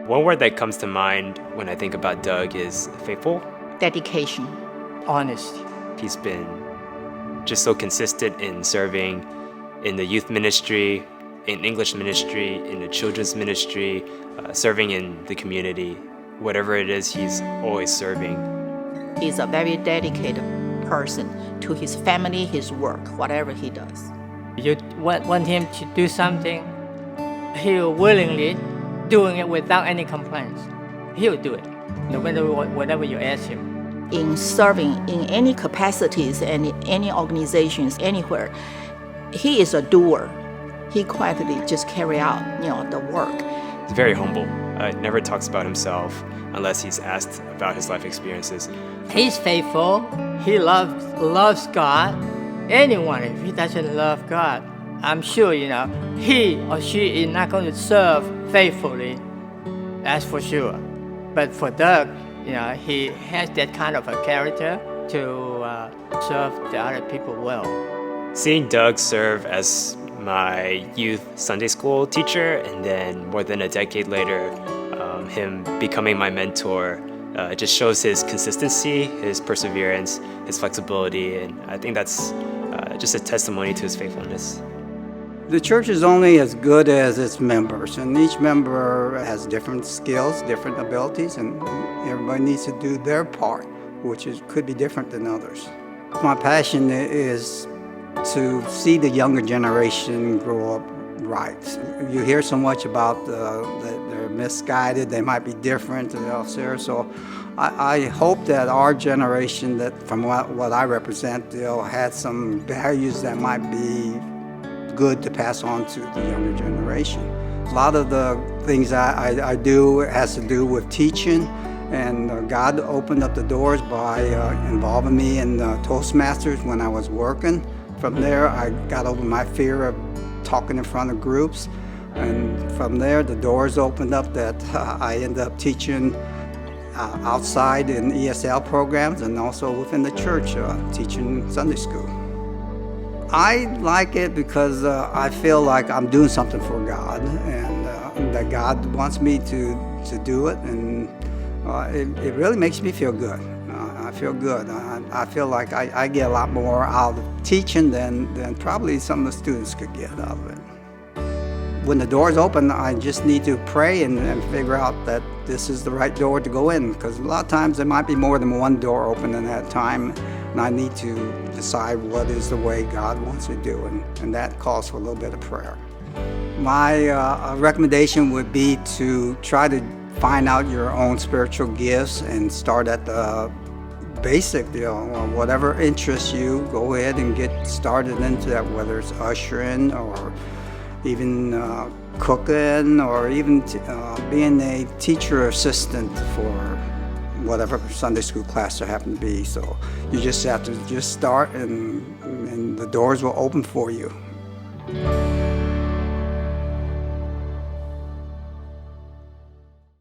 One word that comes to mind when I think about Doug is faithful. Dedication. Honesty. He's been just so consistent in serving in the youth ministry, in English ministry, in the children's ministry, serving in the community. Whatever it is, he's always serving. He's a very dedicated person to his family, his work, whatever he does. You want him to do something, he'll willingly doing it without any complaints. He'll do it, no matter whatever you ask him. In serving in any capacities and any organizations, anywhere, he is a doer. He quietly just carry out, the work. He's very humble. Never talks about himself unless he's asked about his life experiences. He's faithful. He loves God. Anyone, if he doesn't love God, I'm sure, he or she is not going to serve faithfully. That's for sure. But for Doug, he has that kind of a character to serve the other people well. Seeing Doug serve as my youth Sunday school teacher, and then more than a decade later, him becoming my mentor, it just shows his consistency, his perseverance, his flexibility, and I think that's just a testimony to his faithfulness. The church is only as good as its members, and each member has different skills, different abilities, and everybody needs to do their part, which could be different than others. My passion is to see the younger generation grow up right. You hear so much about that they're misguided, they might be different, so I hope that our generation, that from what I represent, had some values that might be good to pass on to the younger generation. A lot of the things I do has to do with teaching, and God opened up the doors by involving me in Toastmasters when I was working. From there, I got over my fear of talking in front of groups, and from there, the doors opened up that I ended up teaching outside in ESL programs and also within the church, teaching Sunday school. I like it because I feel like I'm doing something for God, and that God wants me to do it, and it really makes me feel good. I feel good. I feel like I get a lot more out of teaching than probably some of the students could get out of it. When the doors open, I just need to pray and figure out that this is the right door to go in, because a lot of times there might be more than one door open at that time, and I need to decide what is the way God wants me to do, and that calls for a little bit of prayer. My recommendation would be to try to find out your own spiritual gifts and start at the basic, whatever interests you, go ahead and get started into that, whether it's ushering or even cooking, or even being a teacher assistant for whatever Sunday school class there happen to be. So you just have to start, and the doors will open for you.